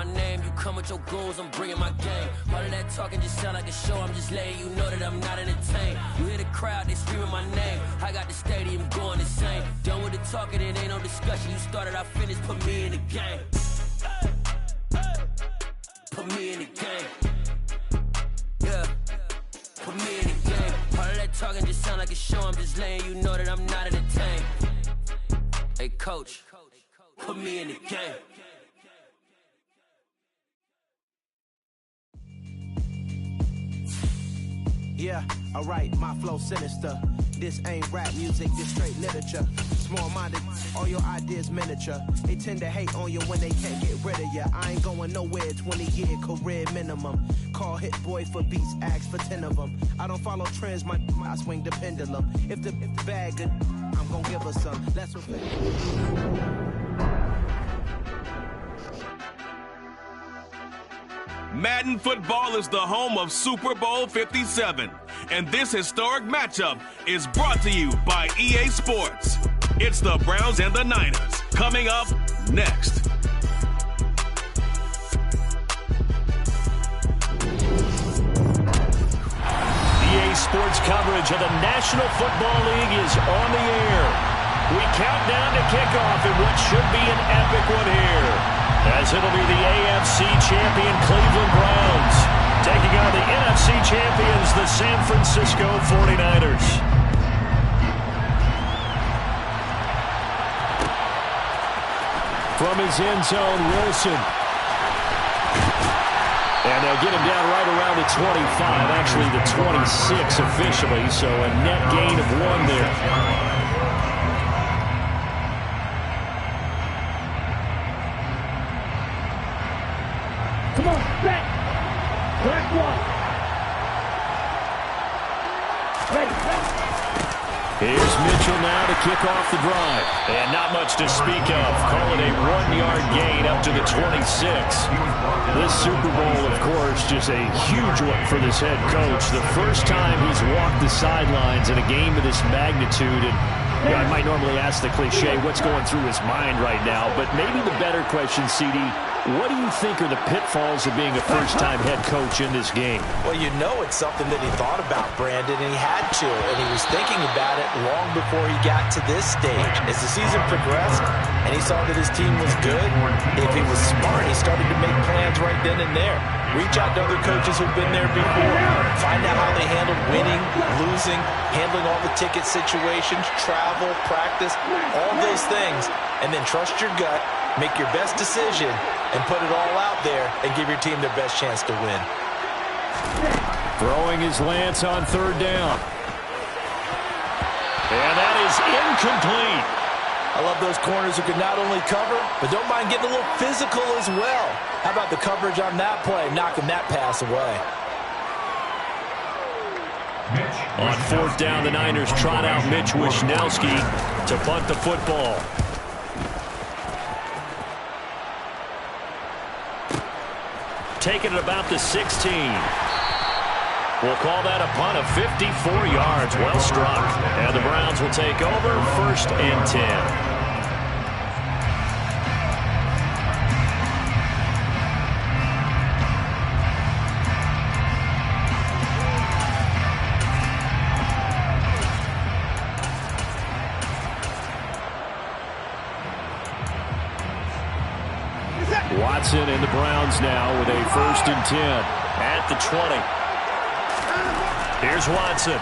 my name. You come with your goons, I'm bringing my game. All of that talking just sound like a show. I'm just letting you know that I'm not entertained. You hear the crowd, they screaming my name. I got the stadium going insane. Done with the talking, it ain't no discussion. You started, I finished, put me in the game. Put me in the game. Yeah. Put me in the game. All of that talking just sound like a show. I'm just letting you know that I'm not entertained. Hey, coach, put me in the game. Yeah, alright, my flow sinister. This ain't rap music, this straight literature. Small-minded, all your ideas miniature. They tend to hate on you when they can't get rid of you. I ain't going nowhere, 20-year career minimum. Call Hit Boy for beats, ask for 10 of them. I don't follow trends, I swing the pendulum. If the bag good, I'm gonna give her some. That's what Madden Football is the home of Super Bowl 57, and this historic matchup is brought to you by EA Sports. It's the Browns and the Niners, coming up next. EA Sports coverage of the National Football League is on the air. We count down to kickoff in what should be an epic one here, as it'll be the AFC champion Cleveland Browns taking on the NFC champions, the San Francisco 49ers. From his end zone, Wilson. And they'll get him down right around the 25, actually the 26 officially, so a net gain of 1 there. Come on, back. Black one. Ready. Here's Mitchell now to kick off the drive. And not much to speak of. Call it a 1-yard gain up to the 26. This Super Bowl, of course, just a huge one for this head coach. The first time he's walked the sidelines in a game of this magnitude. And you know, I might normally ask the cliche, what's going through his mind right now? But maybe the better question, CD, what do you think are the pitfalls of being a first-time head coach in this game? Well, you know it's something that he thought about, Brandon, and he had to, and he was thinking about it long before he got to this stage. As the season progressed and he saw that his team was good, if he was smart, he started to make plans right then and there. Reach out to other coaches who've been there before. Find out how they handled winning, losing, handling all the ticket situations, travel, practice, all those things, and then trust your gut, make your best decision, and put it all out there and give your team their best chance to win. Throwing his Lance on 3rd down. And that is incomplete. I love those corners who can not only cover, but don't mind getting a little physical as well. How about the coverage on that play, knocking that pass away? On 4th down, the Niners trot out Mitch Wishnowski to punt the football. Taking it about the 16. We'll call that a punt of 54 yards. Well struck. And the Browns will take over 1st and 10. Watson and the Browns now with a 1st and 10 at the 20. Here's Watson.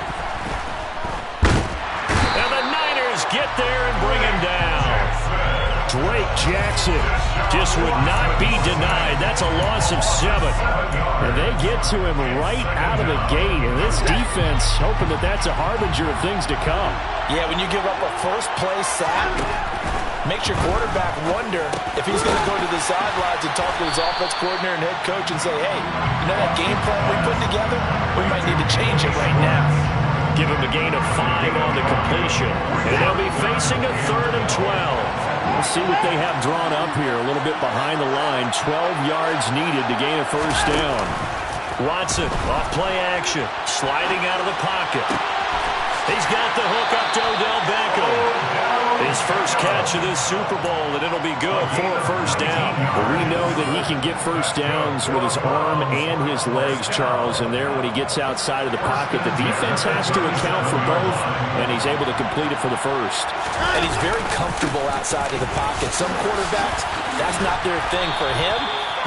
And the Niners get there and bring him down. Drake Jackson just would not be denied. That's a loss of 7. And they get to him right out of the gate. And this defense hoping that that's a harbinger of things to come. Yeah, when you give up a first-place sack, makes your quarterback wonder if he's going to go to the sidelines and talk to his offense coordinator and head coach and say, hey, you know that game plan we put together? We might need to change it right now. Give him a gain of 5 on the completion. And they'll be facing a 3rd and 12. We'll see what they have drawn up here. A little bit behind the line. 12 yards needed to gain a 1st down. Watson off play action. Sliding out of the pocket. He's got the hook up to Odell Beckham. His first catch of this Super Bowl, and it'll be good for a first down. But we know that he can get first downs with his arm and his legs, Charles. And there, when he gets outside of the pocket, the defense has to account for both, and he's able to complete it for the first. And he's very comfortable outside of the pocket. Some quarterbacks, that's not their thing. For him,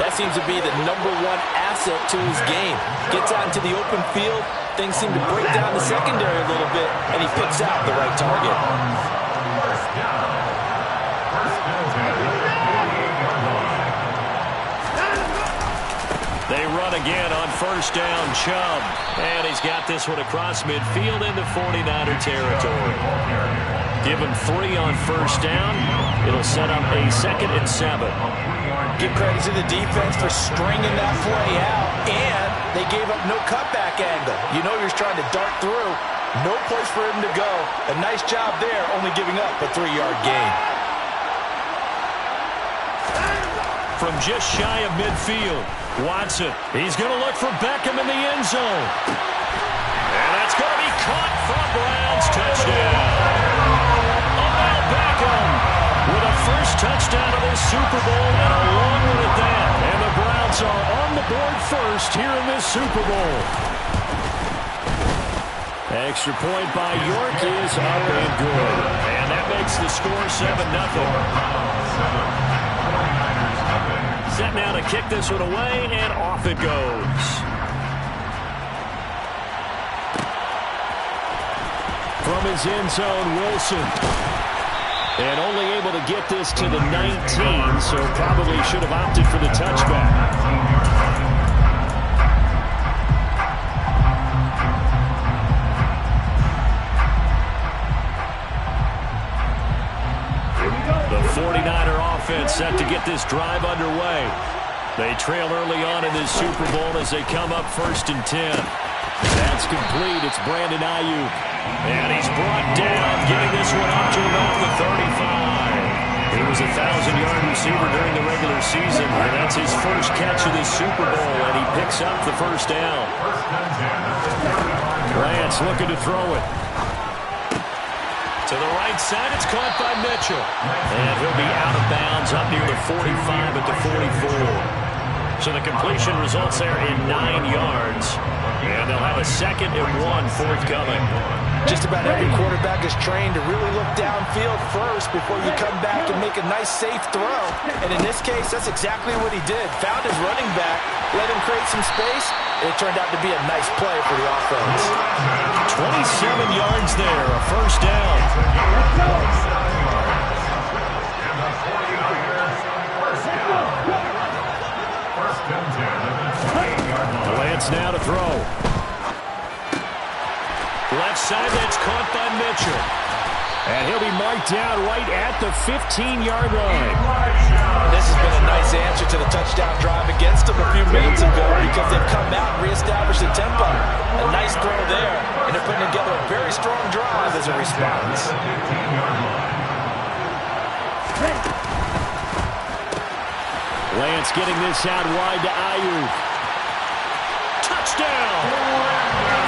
that seems to be the #1 asset to his game. Gets out into the open field, things seem to break down the secondary a little bit, and he picks out the right target. They run again on first down, Chubb. And he's got this one across midfield into 49er territory. Give him 3 on first down. It'll set up a 2nd and 7. Give credit to the defense for stringing that play out, and they gave up no cutback angle. You know you're trying to dart through. No place for him to go. A nice job there, only giving up a 3-yard gain. From just shy of midfield, Watson. He's going to look for Beckham in the end zone. And that's going to be caught for a Browns touchdown. Odell Beckham with a first touchdown of the Super Bowl and a long one at that. And the Browns are on the board first here in this Super Bowl. Extra point by York is up and good. And that makes the score 7-0. Set now to kick this one away, and off it goes. From his end zone, Wilson. And only able to get this to the 19, so probably should have opted for the touchback. The 49er offense set to get this drive underway. They trail early on in this Super Bowl as they come up 1st and 10. That's complete. It's Brandon Ayuk. And he's brought down, getting this one up to about the 35. He was a 1,000-yard receiver during the regular season, and that's his first catch of this Super Bowl, and he picks up the first down. Lance looking to throw it. To the right side, it's caught by Mitchell. And he'll be out of bounds up near the 45 at the 44. So the completion results there in 9 yards. And they'll have a 2nd and 1 forthcoming. Just about every quarterback is trained to really look downfield first before you come back and make a nice, safe throw. And in this case, that's exactly what he did. Found his running back, let him create some space, and it turned out to be a nice play for the offense. 27 yards there, a first down. Lance now to throw. Left side, that's caught by Mitchell. And he'll be marked down right at the 15-yard line. This has been a nice answer to the touchdown drive against them a few minutes ago because they've come out and reestablished the tempo. A nice throw there, and they're putting together a very strong drive as a response. Lance getting this out wide to Ayuk. Touchdown!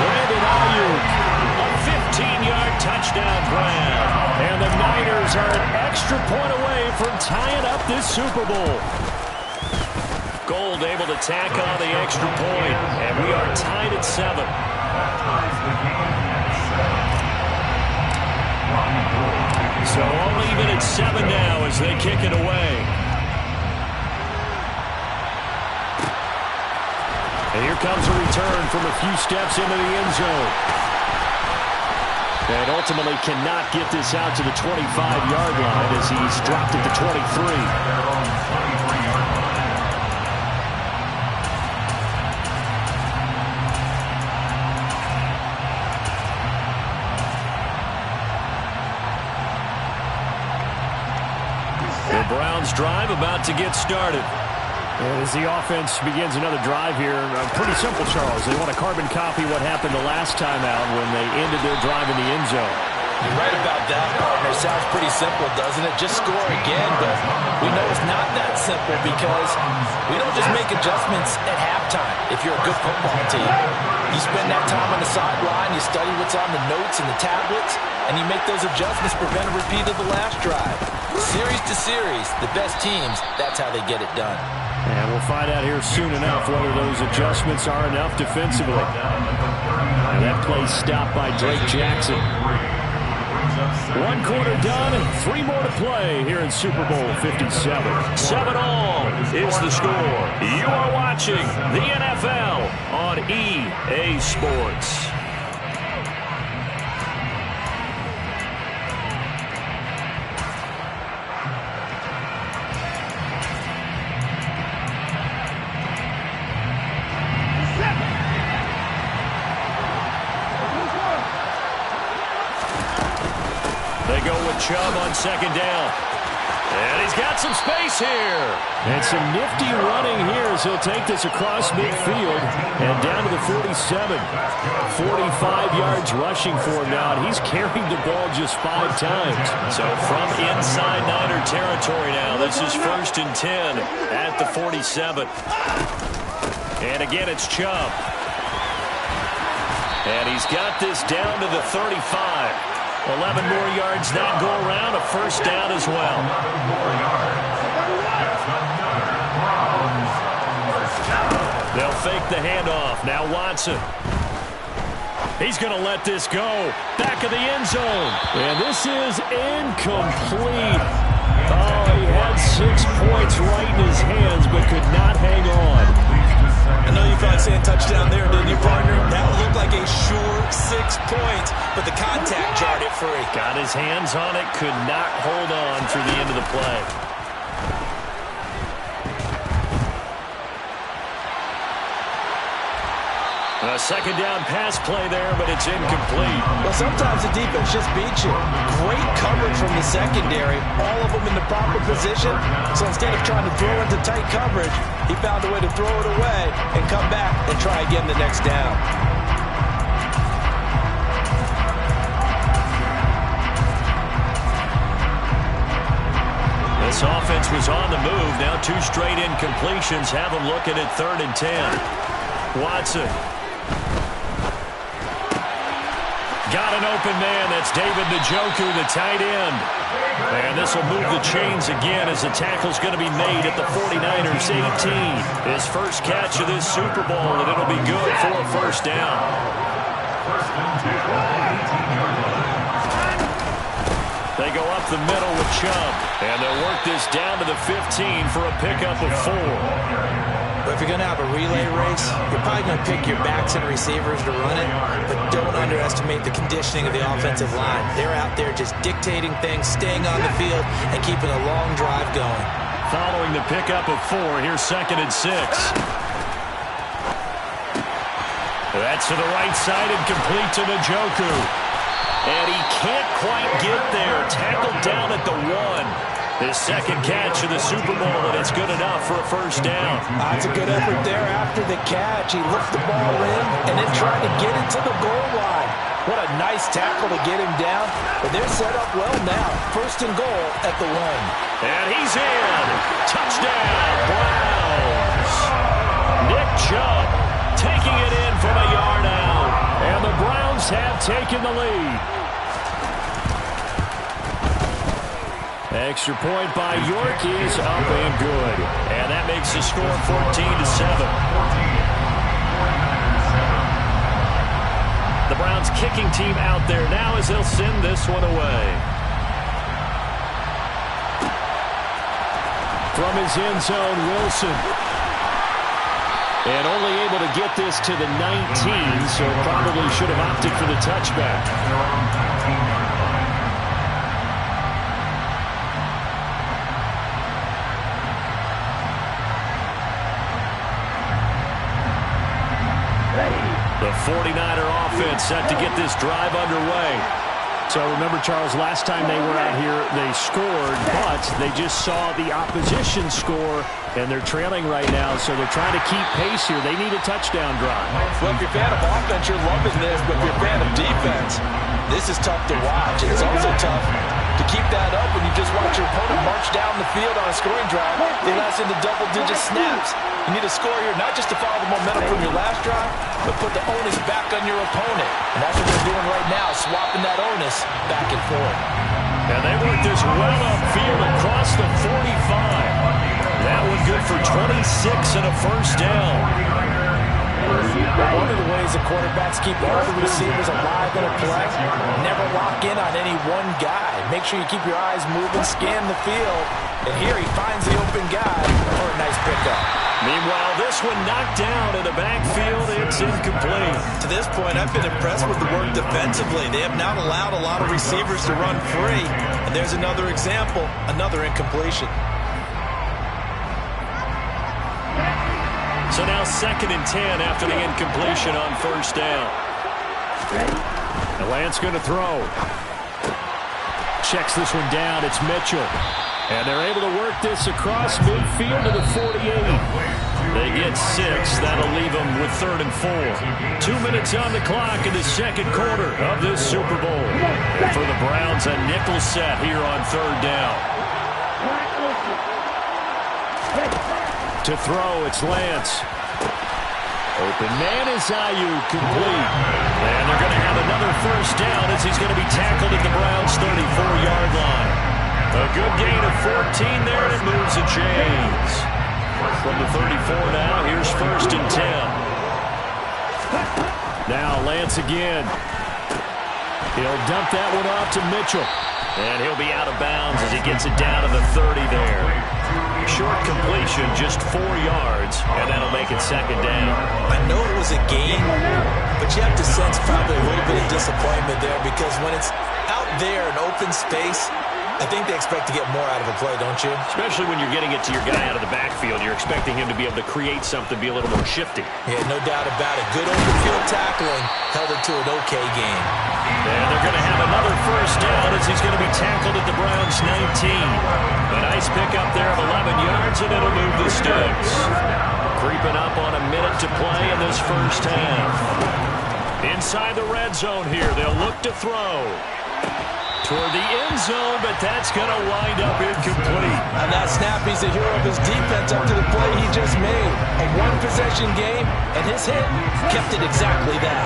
Brandon Ayuk. A 15-yard touchdown grab. And the Niners are an extra point away from tying up this Super Bowl. Gold able to tack on the extra point, and we are tied at 7. So all even at 7 now as they kick it away. And here comes a return from a few steps into the end zone. And ultimately cannot get this out to the 25-yard line as he's dropped at the 23. The Browns drive about to get started. And as the offense begins another drive here, pretty simple, Charles. They want to carbon copy what happened the last time out when they ended their drive in the end zone. You're right about that, partner. Sounds pretty simple, doesn't it? Just score again, but we know it's not that simple because we don't just make adjustments at halftime if you're a good football team. You spend that time on the sideline, you study what's on the notes and the tablets, and you make those adjustments, prevent a repeat of the last drive. Series to series, the best teams, that's how they get it done. And we'll find out here soon enough whether those adjustments are enough defensively. And that play stopped by Drake Jackson. 1 quarter done and 3 more to play here in Super Bowl 57. 7-all is the score. You are watching the NFL on EA Sports. They go with Chubb on 2nd down. And he's got some space here. And some nifty running here as he'll take this across midfield and down to the 47. 45 yards rushing for him now, and he's carried the ball just 5 times. So from inside Niner territory now, this is 1st and 10 at the 47. And again, it's Chubb. And he's got this down to the 35. 11 more yards that go around, a 1st down as well. They'll fake the handoff. Now Watson. He's going to let this go. Back of the end zone. And this is incomplete. Oh, he had 6 points right in his hands, but could not hang on. I know you felt like saying touchdown there, didn't you, partner? That looked like a sure 6 points, but the contact jarred it free. Got his hands on it, could not hold on through the end of the play. A 2nd down pass play there, but it's incomplete. Well, sometimes the defense just beats you. Great coverage from the secondary, all of them in the proper position. So instead of trying to throw into tight coverage, he found a way to throw it away and come back and try again the next down. This offense was on the move. Now 2 straight incompletions have them looking at 3rd and 10. Watson. Got an open man. That's David Njoku, the tight end. And this will move the chains again as the tackle's going to be made at the 49ers 18. His first catch of this Super Bowl, and it'll be good for a 1st down. They go up the middle with Chubb, and they'll work this down to the 15 for a pickup of 4. But if you're going to have a relay race, you're probably going to pick your backs and receivers to run it, but don't underestimate the conditioning of the offensive line. They're out there just dictating things, staying on the field, and keeping a long drive going. Following the pickup of 4, here's 2nd and 6. That's to the right side and complete to Njoku. And he can't quite get there. Tackled down at the 1. His 2nd catch of the Super Bowl, and it's good enough for a 1st down. That's a good effort there after the catch. He looked the ball in and then tried to get it to the goal line. What a nice tackle to get him down. But they're set up well now. 1st and goal at the 1. And he's in. Touchdown, Browns. Nick Chubb taking it in from a yard out. And the Browns have taken the lead. Extra point by York is up and good. And that makes the score 14-7. The Browns kicking team out there now as they'll send this one away. From his end zone, Wilson. And only able to get this to the 19, so probably should have opted for the touchback. The 49er offense set to get this drive underway. So remember, Charles, last time they were out here, they scored, but they just saw the opposition score, and they're trailing right now, so they're trying to keep pace here. They need a touchdown drive. Well, if you're a fan of offense, you're loving this, but if you're a fan of defense, this is tough to watch. And it's also tough to keep that up when you just watch your opponent march down the field on a scoring drive. They last into double-digit snaps. You need a score here, not just to follow the momentum from your last drive, but put the onus back on your opponent. And that's what they're doing right now, swapping that onus back and forth. And they work this well upfield across the 45. That one good for 26 and a first down. One of the ways the quarterbacks keep all the receivers alive in a play, never lock in on any one guy. Make sure you keep your eyes moving, scan the field. And here he finds the open guy for a nice pickup. Meanwhile, this one knocked down in the backfield. It's incomplete. To this point, I've been impressed with the work defensively. They have not allowed a lot of receivers to run free. And there's another example, another incompletion. So now 2nd and 10 after the incompletion on first down. And Lance going to throw. Checks this one down. It's Mitchell. And they're able to work this across midfield to the 48. They get 6. That'll leave them with 3rd and 4. 2 minutes on the clock in the second quarter of this Super Bowl. And for the Browns, a nickel set here on 3rd down. To throw, it's Lance. Open man is Ayuk, complete. And they're going to have another first down as he's going to be tackled at the Browns' 34-yard line. A good gain of 14 there, and it moves the chains. From the 34 now, here's 1st and 10. Now Lance again. He'll dump that one off to Mitchell. And he'll be out of bounds as he gets it down to the 30 there. Short completion, just 4 yards, and that'll make it 2nd down. I know it was a gain, but you have to sense probably a little bit of disappointment there because when it's out there in open space, I think they expect to get more out of a play, don't you? Especially when you're getting it to your guy out of the backfield. You're expecting him to be able to create something, be a little more shifty. Yeah, no doubt about it. Good open field tackling held it to an okay game. And they're going to have another first down as he's going to be tackled at the Browns' 19. A nice pickup there of 11 yards, and it'll move the sticks. Creeping up on a minute to play in this first half. Inside the red zone here, they'll look to throw. Toward the end zone, but that's going to wind up incomplete. On that snap, he's the hero of his defense up to the play he just made. A one-possession game, and his hit kept it exactly that.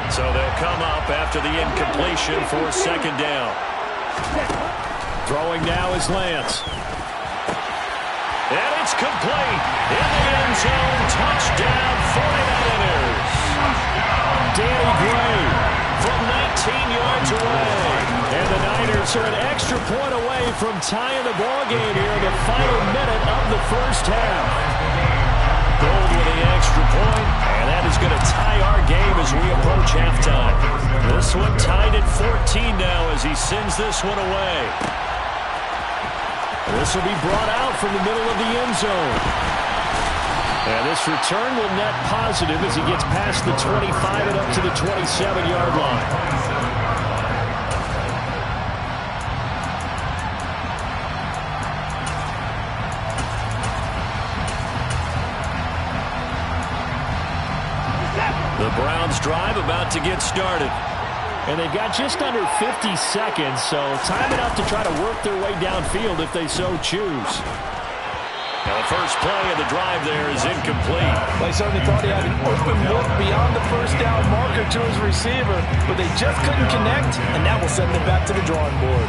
So they'll come up after the incompletion for 2nd down. Throwing now is Lance. And it's complete. In the end zone, touchdown 49ers. Danny Gray from 19 yards away. And the Niners are an extra point away from tying the ballgame here in the final minute of the first half. Gold with the extra point, and that is going to tie our game as we approach halftime. This one tied at 14 now as he sends this one away. This will be brought out from the middle of the end zone. And this return will net positive as he gets past the 25 and up to the 27-yard line. The Browns drive about to get started. And they've got just under 50 seconds, so time enough to try to work their way downfield if they so choose. Now the first play of the drive there is incomplete. They certainly thought he had an open look beyond the first down marker to his receiver, but they just couldn't connect, and that will send them back to the drawing board.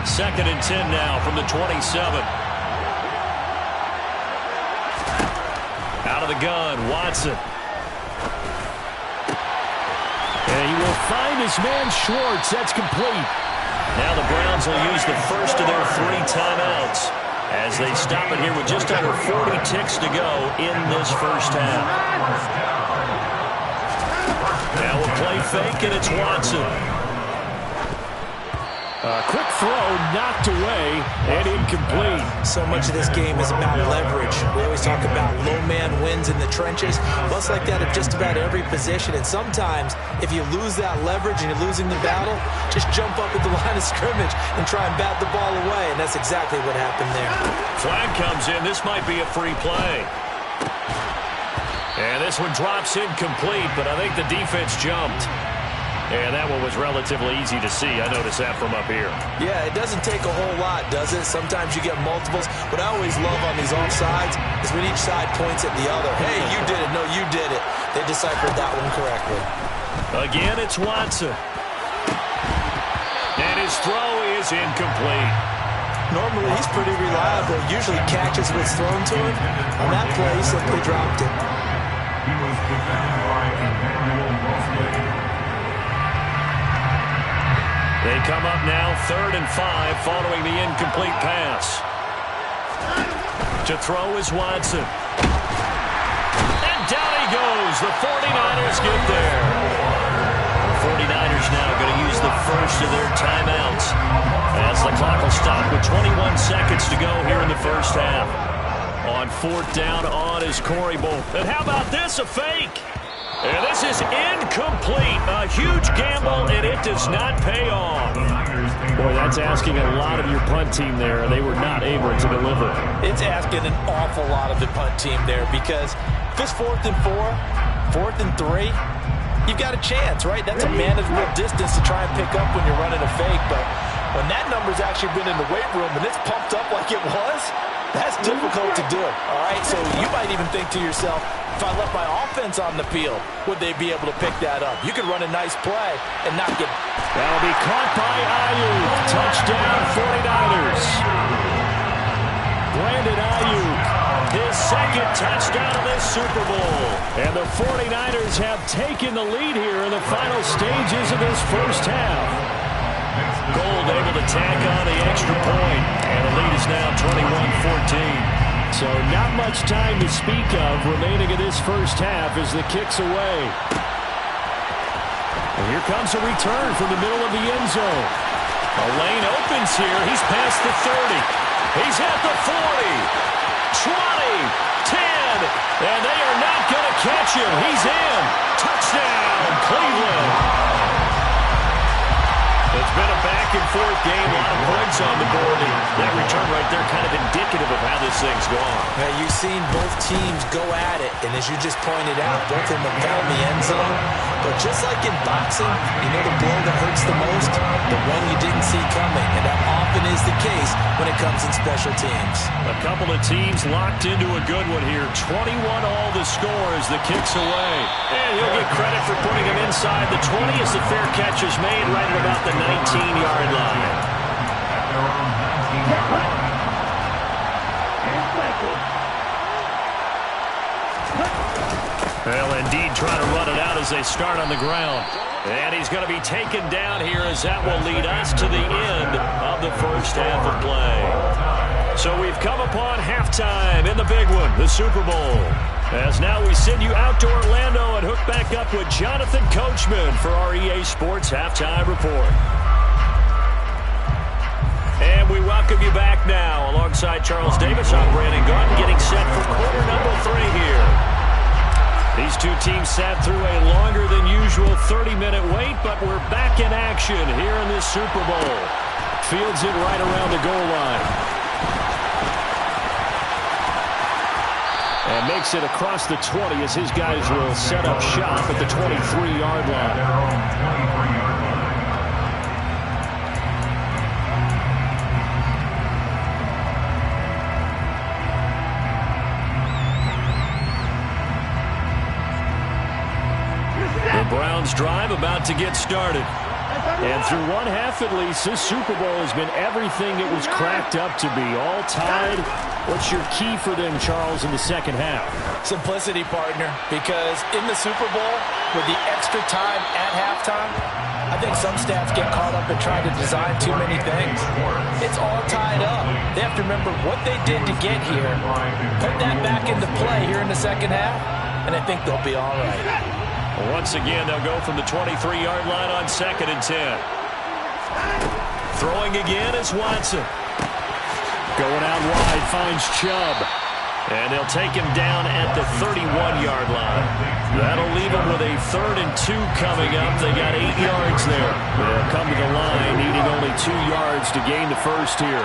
2nd and 10 now from the 27. Out of the gun, Watson. And he will find his man Schwartz. That's complete. Now the Browns will use the first of their 3 timeouts as they stop it here with just under 40 ticks to go in this first half. Now we'll play fake, and it's Watson. Quick throw, knocked away, and incomplete. So much of this game is about leverage. We always talk about low man wins in the trenches. Well, it's like that at just about every position. And sometimes, if you lose that leverage and you're losing the battle, just jump up at the line of scrimmage and try and bat the ball away. And that's exactly what happened there. Flag comes in. This might be a free play. And this one drops incomplete, but I think the defense jumped. And that one was relatively easy to see. I noticed that from up here. Yeah, it doesn't take a whole lot, does it? Sometimes you get multiples. What I always love on these offsides is when each side points at the other. Hey, you did it. No, you did it. They deciphered that one correctly. Again, it's Watson. And his throw is incomplete. Normally, he's pretty reliable. Usually catches what's thrown to him. On that play, he simply dropped it. He was defended by Emmanuel Mosley. They come up now 3rd and 5 following the incomplete pass. To throw is Watson. And down he goes. The 49ers get there. The 49ers now going to use the first of their timeouts as the clock will stop with 21 seconds to go here in the first half. On 4th down on is Corey Bull. And how about this, a fake? And this is incomplete. A huge gamble, and it does not pay off. Boy, that's asking a lot of your punt team there, and they were not able to deliver. It's asking an awful lot of the punt team there because if it's 4th and 4, 4th and 3, you've got a chance, right? That's a manageable distance to try and pick up when you're running a fake, but when that number's actually been in the weight room and it's pumped up like it was, that's difficult to do, all right? So you might even think to yourself, if I left my offense on the field, would they be able to pick that up? You could run a nice play and not get... That'll be caught by Ayuk. Touchdown, 49ers. Brandon Ayuk, his second touchdown of this Super Bowl. And the 49ers have taken the lead here in the final stages of this first half. Gold able to tack on the extra point, and the lead is now 21-14. So not much time to speak of remaining in this first half as the kick's away. And here comes a return from the middle of the end zone. A lane opens here. He's past the 30. He's at the 40. 20. 10. And they are not going to catch him. He's in. Touchdown, Cleveland. It's been a back-and-forth game, a lot of points on the board, and that return right there kind of indicative of how this thing's gone. Now, you've seen both teams go at it, and as you just pointed out, both of them have found the end zone. But just like in boxing, you know the blow that hurts the most? The one you didn't see coming, and that often is the case when it comes in special teams. A couple of teams locked into a good one here. 21 all the score as the kick's away. And he'll get credit for putting him inside the 20 as the fair catch is made right at about the 19-yard line. Well, indeed, trying to run it out as they start on the ground. And he's going to be taken down here as that will lead us to the end of the first half of play. So we've come upon halftime in the big one, the Super Bowl. As now we send you out to Orlando and hook back up with Jonathan Coachman for our EA Sports Halftime Report. And we welcome you back now alongside Charles Davis. I'm Brandon Garden getting set for quarter number 3 here. These two teams sat through a longer than usual 30-minute wait, but we're back in action here in this Super Bowl. Fields it right around the goal line. And makes it across the 20 as his guys will set up shop at the 23-yard line. The Browns drive about to get started. And through one half at least, this Super Bowl has been everything it was cracked up to be. All tied. What's your key for them, Charles, in the second half? Simplicity, partner, because in the Super Bowl, with the extra time at halftime, I think some staffs get caught up in trying to design too many things. It's all tied up. They have to remember what they did to get here, put that back into play here in the second half, and I think they'll be all right. Once again, they'll go from the 23-yard line on 2nd and 10. Throwing again is Watson. Going out wide, finds Chubb. And they'll take him down at the 31-yard line. That'll leave him with a 3rd and 2 coming up. They got 8 yards there. They'll come to the line, needing only 2 yards to gain the first here.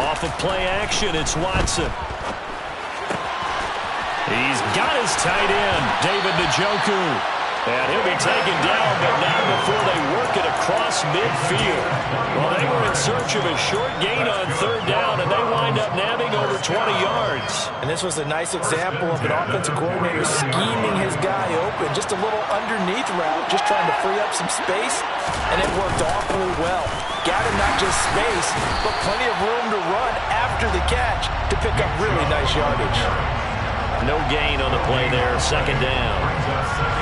Off of play action, it's Watson. He's got his tight end, David Njoku. And he'll be taken down, but not before they work it across midfield. Well, they were in search of a short gain on 3rd down, and they wind up nabbing over 20 yards. And this was a nice example of an offensive coordinator scheming his guy open. Just a little underneath route, just trying to free up some space, and it worked awfully well. Got him not just space, but plenty of room to run after the catch to pick up really nice yardage. No gain on the play there, 2nd down.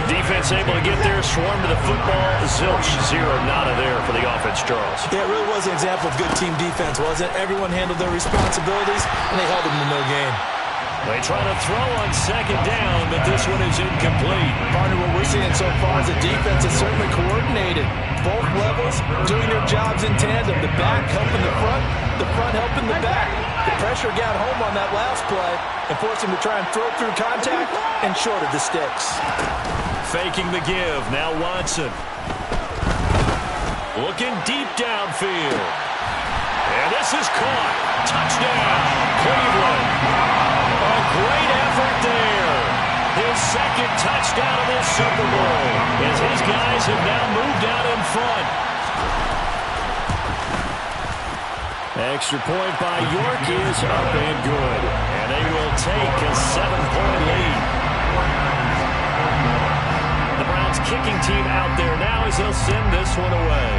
Defense able to get there, swarm to the football. Zilch, 0 nada there for the offense, Charles. Yeah, it really was an example of good team defense, wasn't it? Everyone handled their responsibilities, and they held them to no gain. They try to throw on 2nd down, but this one is incomplete. Partner, what we're seeing so far is the defense is certainly coordinated. Both levels doing their jobs in tandem. The back helping the front helping the back. The pressure got home on that last play and forced him to try and throw through contact and short of the sticks. Faking the give, now Watson. Looking deep downfield. And this is caught. Touchdown, Cleveland. A great effort there. His 2nd touchdown of this Super Bowl as his guys have now moved out in front. Extra point by York is up and good. And they will take a 7-point lead. The Browns kicking team out there now as they'll send this one away.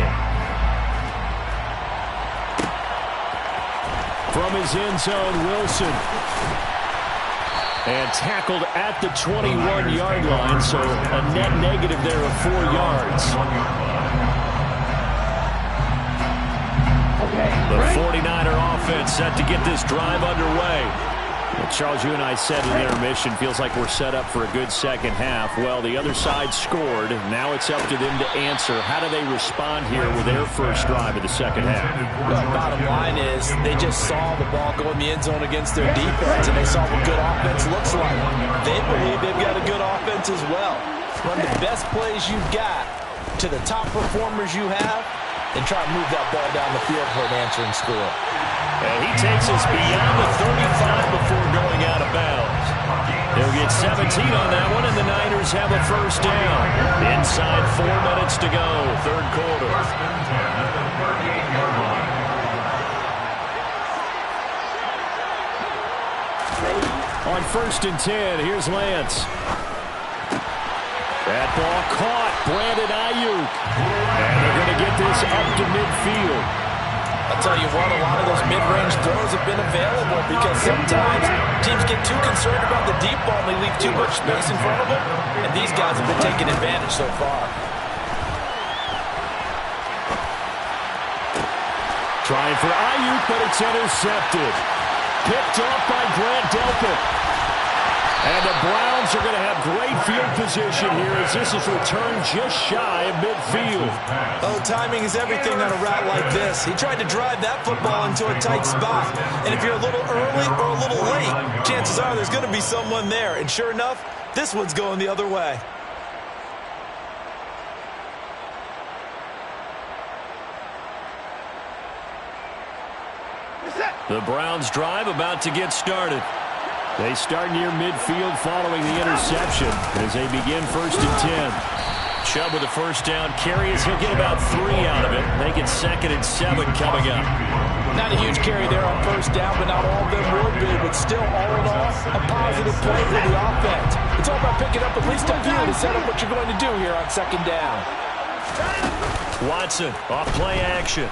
From his end zone, Wilson. And tackled at the 21-yard line, so a net negative there of 4 yards. The 49er offense set to get this drive underway. Well, Charles, you and I said in intermission, feels like we're set up for a good second half. Well, the other side scored. Now it's up to them to answer. How do they respond here with their first drive of the second half? Well, bottom line is they just saw the ball go in the end zone against their defense, and they saw what good offense looks like. They believe they've got a good offense as well. Run the best plays you've got to the top performers you have, and try to move that ball down the field for an answering score. And he takes us beyond the 35 before going out of bounds. They'll get 17 on that one, and the Niners have a first down. Inside 4 minutes to go, 3rd quarter. On 1st and 10, here's Lance. That ball caught, Brandon Ayuk. And they're going to get this up to midfield. I'll tell you what, a lot of those mid-range throws have been available because sometimes teams get too concerned about the deep ball and they leave too much space in front of them, and these guys have been taking advantage so far. Trying for Ayuk, but it's intercepted. Picked off by Grant Delpit. And the Browns are going to have great field position here as this is returned just shy of midfield. Oh, timing is everything on a route like this. He tried to drive that football into a tight spot. And if you're a little early or a little late, chances are there's going to be someone there. And sure enough, this one's going the other way. The Browns drive about to get started. They start near midfield following the interception as they begin 1st and 10. Chubb with a first down carry as he'll get about 3 out of it. Make it 2nd and 7 coming up. Not a huge carry there on first down, but not all of them will be. But still, all in all, a positive play for the offense. It's all about picking up at least a few to set up what you're going to do here on 2nd down. Watson off play action.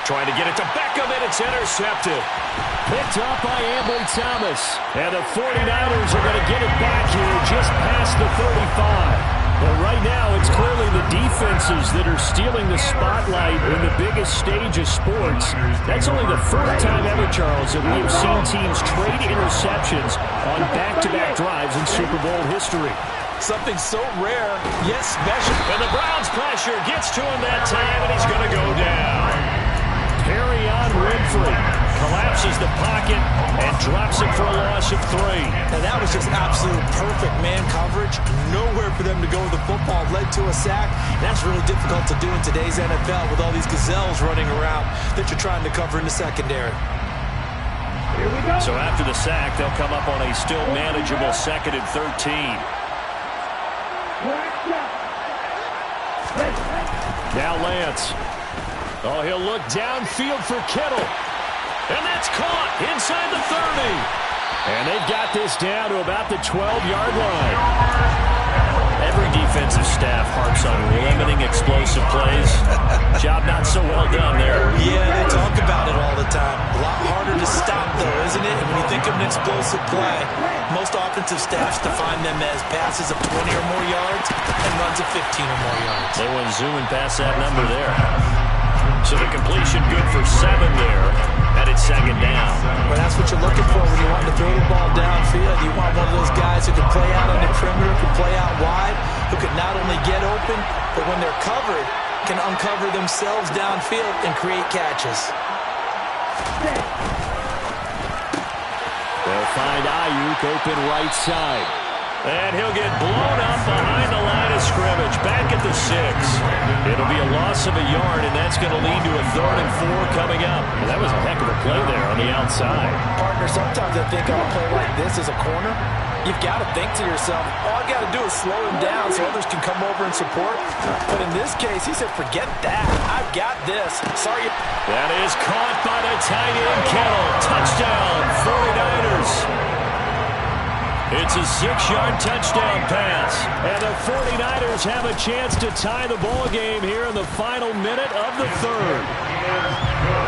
Trying to get it to Beckham, and it's intercepted. Picked up by Ambry Thomas. And the 49ers are going to get it back here just past the 35. But right now, it's clearly the defenses that are stealing the spotlight in the biggest stage of sports. That's only the 4th time ever, Charles, that we have seen teams trade interceptions on back-to-back drives in Super Bowl history. Something so rare, yet special. And the Browns pressure gets to him that time, and he's going to go down. Perrion Winfrey collapses the pocket and drops it for a loss of 3. And that was just absolute perfect man coverage. Nowhere for them to go with the football. Led to a sack. And that's really difficult to do in today's NFL with all these gazelles running around that you're trying to cover in the secondary. Here we go. So after the sack, they'll come up on a still manageable 2nd and 13. Now Lance. Oh, he'll look downfield for Kittle. And that's caught inside the 30. And they've got this down to about the 12-yard line. Every defensive staff harps on limiting explosive plays. Job not so well done there. Yeah, they talk about it all the time. A lot harder to stop, though, isn't it? And when you think of an explosive play, most offensive staffs define them as passes of 20 or more yards and runs of 15 or more yards. They went zooming past that number there. So the completion good for 7 there. And it's 2nd down. Well, that's what you're looking for when you want to throw the ball downfield. You want one of those guys who can play out on the perimeter, can play out wide, who can not only get open, but when they're covered, can uncover themselves downfield and create catches. They'll find Ayuk open right side. And he'll get blown up behind the line of scrimmage. Back at the 6. It'll be a loss of a yard, and that's going to lead to a 3rd and 4 coming up. Well, that was a heck of a play there on the outside. Partner, sometimes I think on a play like this as a corner, you've got to think to yourself, all I got to do is slow him down so others can come over and support. But in this case, he said, forget that. I've got this. Sorry. That is caught by the tight end, Kittle. Touchdown, 49ers. It's a 6-yard touchdown pass. And the 49ers have a chance to tie the ball game here in the final minute of the 3rd.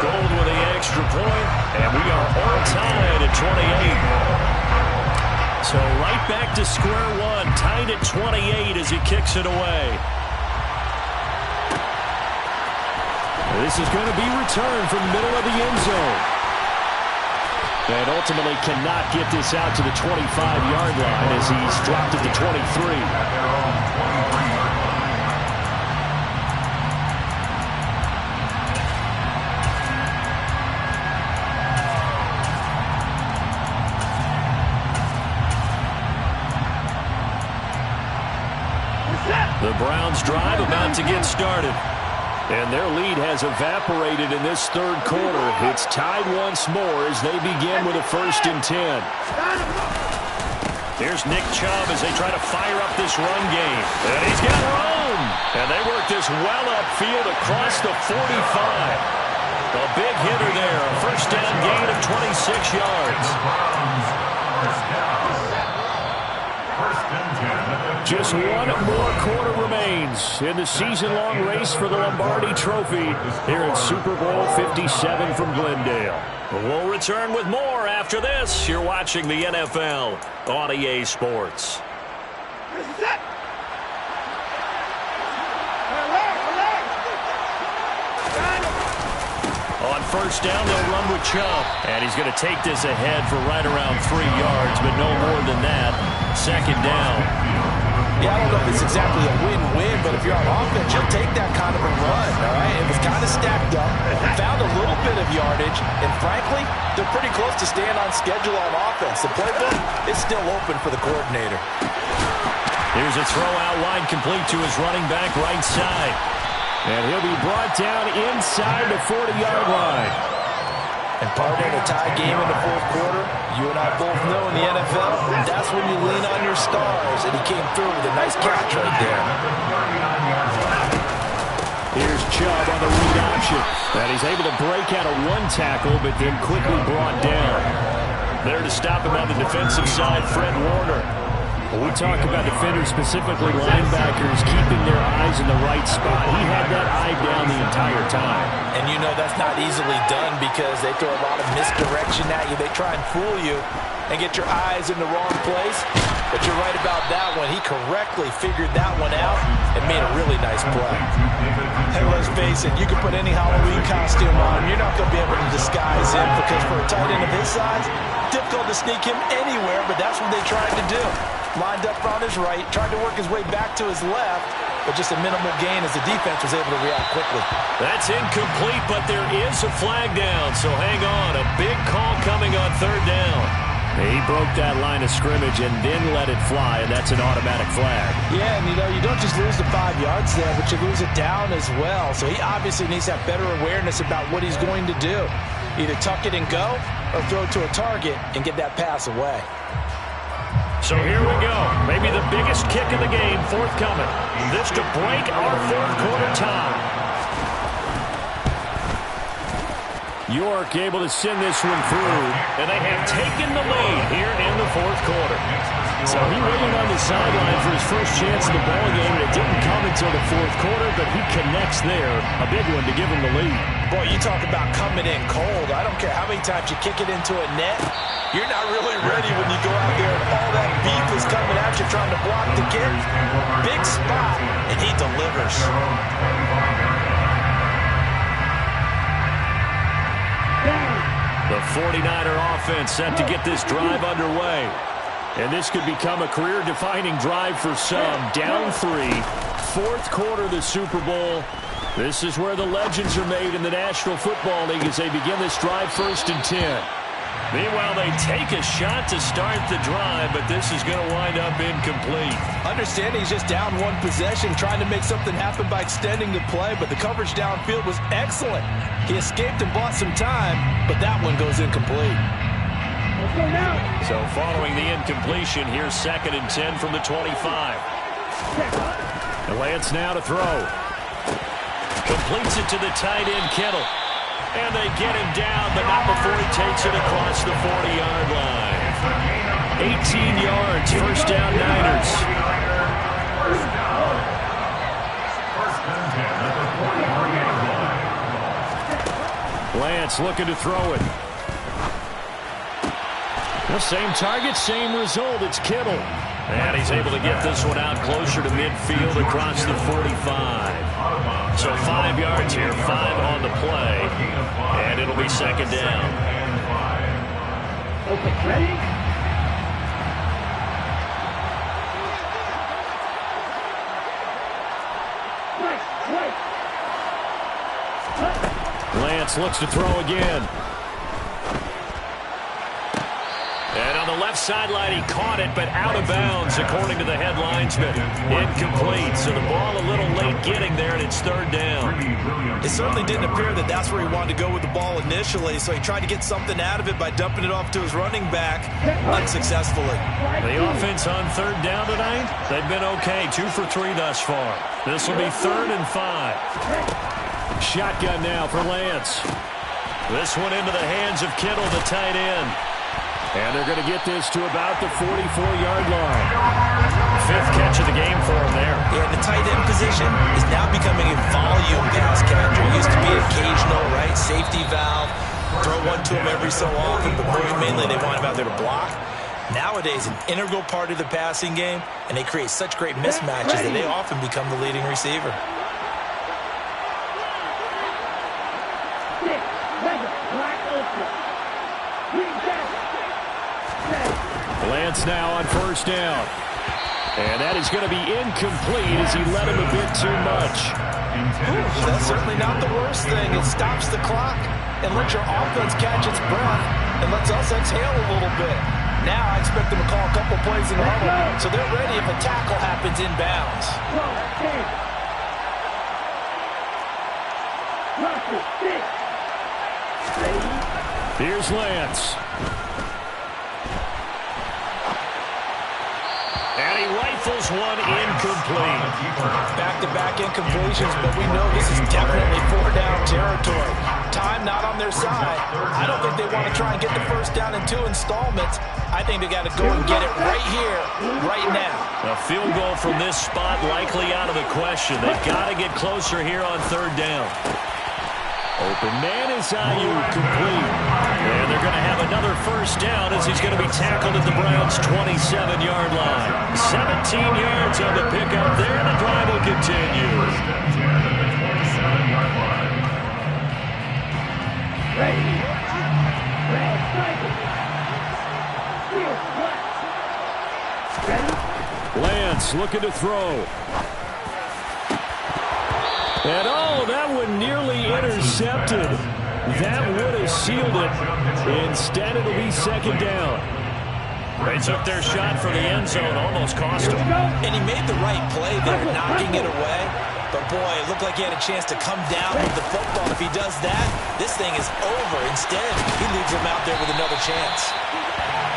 Gold with the extra point, and we are all tied at 28. So right back to square one, tied at 28 as he kicks it away. This is going to be returned from the middle of the end zone. And ultimately cannot get this out to the 25-yard line as he's dropped at the 23. The Browns drive about to get started. And their lead has evaporated in this 3rd quarter. It's tied once more as they begin with a 1st and 10. Here's Nick Chubb as they try to fire up this run game. And he's got room. And they work this well upfield across the 45. A big hitter there. A 1st down gain of 26 yards. Just one more quarter remains in the season-long race for the Lombardi Trophy here in Super Bowl 57 from Glendale. We'll return with more after this. You're watching the NFL on EA Sports. On 1st down, they'll run with Chubb. And he's going to take this ahead for right around 3 yards, but no more than that. 2nd down. Yeah, I don't know if it's exactly a win-win, but if you're on offense, you'll take that kind of a run, all right? It was kind of stacked up, found a little bit of yardage, and frankly, they're pretty close to staying on schedule on offense. The playbook is still open for the coordinator. Here's a throw out wide complete to his running back right side. And he'll be brought down inside the 40-yard line. And partner, in a tie game in the 4th quarter, you and I both know in the NFL, that's when you lean on your stars, and he came through with a nice catch right there. Here's Chubb on the read option. And he's able to break out of 1 tackle, but then quickly brought down. There to stop him on the defensive side, Fred Warner. When we talk about defenders, specifically linebackers, keeping their eyes in the right spot, he had that eye down the entire time. And you know that's not easily done because they throw a lot of misdirection at you. They try and fool you and get your eyes in the wrong place. But you're right about that one. He correctly figured that one out and made a really nice play. Hey, let's face it, you can put any Halloween costume on. You're not going to be able to disguise guys in because for a tight end of his size, difficult to sneak him anywhere, but that's what they tried to do. Lined up on his right, tried to work his way back to his left, but just a minimal gain as the defense was able to react quickly. That's incomplete, but there is a flag down, so hang on. A big call coming on third down. He broke that line of scrimmage and then let it fly, and that's an automatic flag. Yeah, and you don't just lose the 5 yards there, but you lose it down as well. So he obviously needs to have better awareness about what he's going to do. Either tuck it and go or throw to a target and get that pass away. So here we go. Maybe the biggest kick of the game forthcoming. This to break our fourth quarter tie. York able to send this one through, and they have taken the lead here in the fourth quarter. So he waited on the sideline for his first chance of the ball game, and it didn't come until the fourth quarter, but he connects there. A big one to give him the lead. Boy, you talk about coming in cold. I don't care how many times you kick it into a net. You're not really ready when you go out there and all that beef is coming at you trying to block the kick. Big spot, and he delivers. The 49er offense set to get this drive underway. And this could become a career-defining drive for some. Down 3, fourth quarter of the Super Bowl. This is where the legends are made in the National Football League as they begin this drive 1st and 10. Meanwhile, they take a shot to start the drive, but this is going to wind up incomplete. Understanding he's just down one possession, trying to make something happen by extending the play, but the coverage downfield was excellent. He escaped and bought some time, but that one goes incomplete. So following the incompletion, here's 2nd and 10 from the 25. And Lance now to throw. Completes it to the tight end, Kittle. And they get him down, but not before he takes it across the 40-yard line. 18 yards, first down Niners. Lance looking to throw it. The same target, same result. It's Kittle. And he's able to get this one out closer to midfield across the 45. So 5 yards here, 5 on the play. And it'll be 2nd down. Okay, ready? Lance looks to throw again. And on the left sideline, he caught it, but out of bounds, according to the head linesman. Incomplete, so the ball a little late getting there, and it's 3rd down. It certainly didn't appear that that's where he wanted to go with the ball initially, so he tried to get something out of it by dumping it off to his running back unsuccessfully. The offense on 3rd down tonight, they've been okay, 2 for 3 thus far. This will be 3rd and 5. Shotgun now for Lance. This one into the hands of Kittle, the tight end. And they're going to get this to about the 44-yard line. 5th catch of the game for him there. Yeah, the tight end position is now becoming a volume pass catcher. It used to be occasional, right? Safety valve. Throw one to him every so often, but mainly they want him out there to block. Nowadays, an integral part of the passing game, and they create such great mismatches that they often become the leading receiver. Lance now on 1st down. And that is going to be incomplete as he led him a bit too much. That's certainly not the worst thing. It stops the clock and lets your offense catch its breath and lets us exhale a little bit. Now I expect them to call a couple plays in a huddle, so they're ready if a tackle happens inbounds. Here's Lance. And he rifles one incomplete. Back-to-back incompletions, but we know this is definitely 4-down territory. Time not on their side. I don't think they want to try and get the first down in 2 installments. I think they got to go and get it right here, right now. A field goal from this spot likely out of the question. They've got to get closer here on 3rd down. Open man is Ayuk, complete. And they're going to have another first down as he's going to be tackled at the Browns' 27-yard line. 17 yards on the pickup there, and the drive will continue. Ready. Lance looking to throw. And oh, that one nearly intercepted. That would have sealed it. Instead, it'll be second down. They took their shot for the end zone, almost cost him. And he made the right play there, knocking it away. But boy, it looked like he had a chance to come down with the football. If he does that, this thing is over. Instead, he leaves him out there with another chance.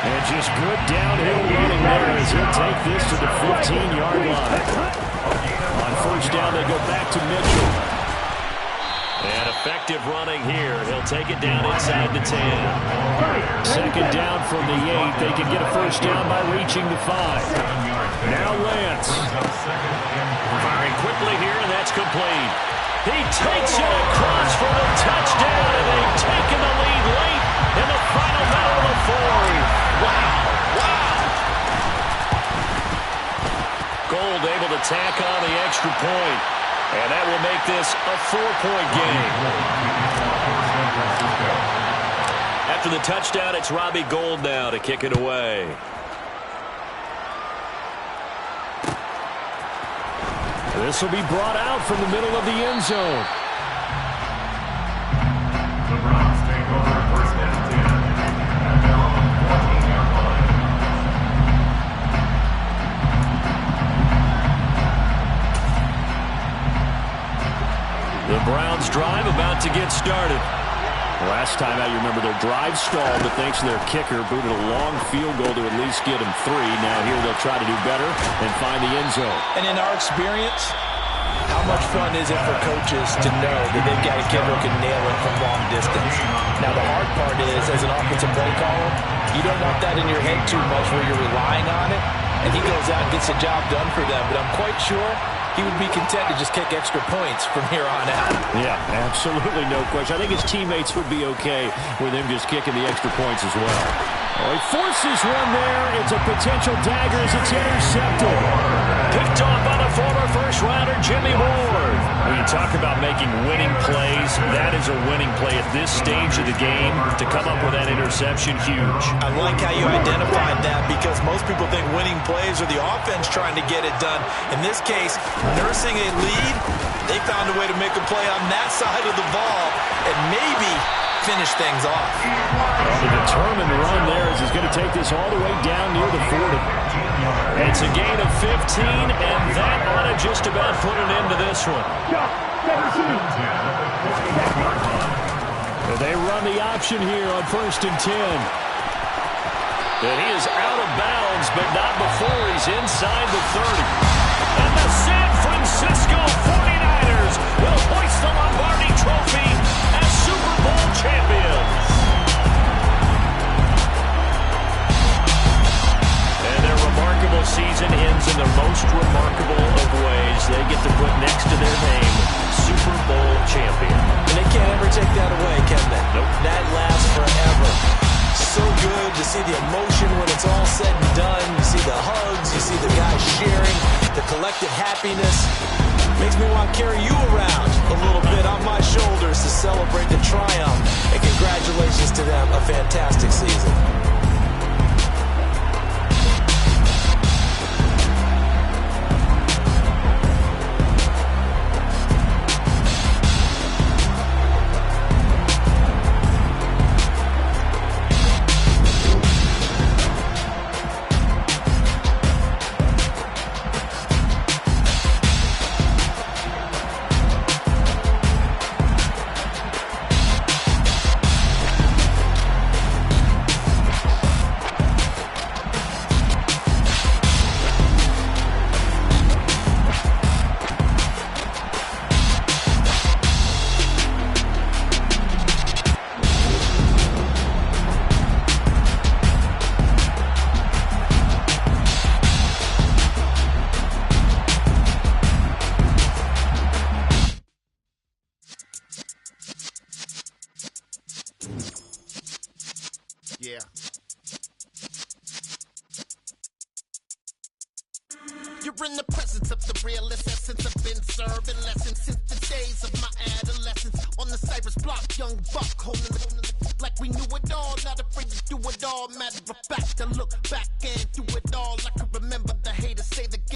And just good downhill running there as he'll take this to the 15-yard line. On first down, they go back to Mitchell. And effective running here. He'll take it down inside the 10. Second down from the 8. They can get a first down by reaching the 5. Now Lance. Firing quickly here, and that's complete. He takes it across for the touchdown, and they've taken the lead late in the final minute of the fourth. Wow, wow. Gold able to tack on the extra point. And that will make this a 4-point game. After the touchdown, it's Robbie Gould now to kick it away. This will be brought out from the middle of the end zone. The Browns take over first and 10 at their own 14-yard line. The Browns drive about to get started. Last time out, you remember their drive stalled, but thanks to their kicker, booted a long field goal to at least get them 3. Now here they'll try to do better and find the end zone. And in our experience, how much fun is it for coaches to know that they've got a kid who can nail it from long distance? Now the hard part is, as an offensive play caller, you don't want that in your head too much where you're relying on it, and he goes out and gets the job done for them. But I'm quite sure he would be content to just kick extra points from here on out. Yeah, absolutely no question. I think his teammates would be okay with him just kicking the extra points as well. Oh, he forces one there. It's a potential dagger as it's intercepted. Picked off by the former first-rounder Jimmy Ward. When you talk about making winning plays, that is a winning play at this stage of the game. To come up with that interception, huge. I like how you identified that because most people think winning plays are the offense trying to get it done. In this case, nursing a lead, they found a way to make a play on that side of the ball and maybe finish things off. The determined run there as he's going to take this all the way down near the 40. It's a gain of 15, and that ought to just about put an end to this one. They run the option here on first and 10. And he is out of bounds, but not before he's inside the 30. And the San Francisco 49ers will hoist the Lombardi Trophy as Super Bowl champions. And their remarkable season ends in the most remarkable of ways. They get to put next to their name, Super Bowl champion. And they can't ever take that away, can they? Nope. That lasts forever. So good to see the emotion when it's all said and done. You see the hugs, you see the guys sharing, the collective happiness. Makes me want to carry you around a little bit on my shoulders to celebrate the triumph. And congratulations to them, a fantastic season. Yeah. You're in the presence of the realest essence. I've been serving lessons since the days of my adolescence. On the Cypress block, young buck holding it like we knew it all. Not afraid to do it all. Matter of fact, I look back and do it all like a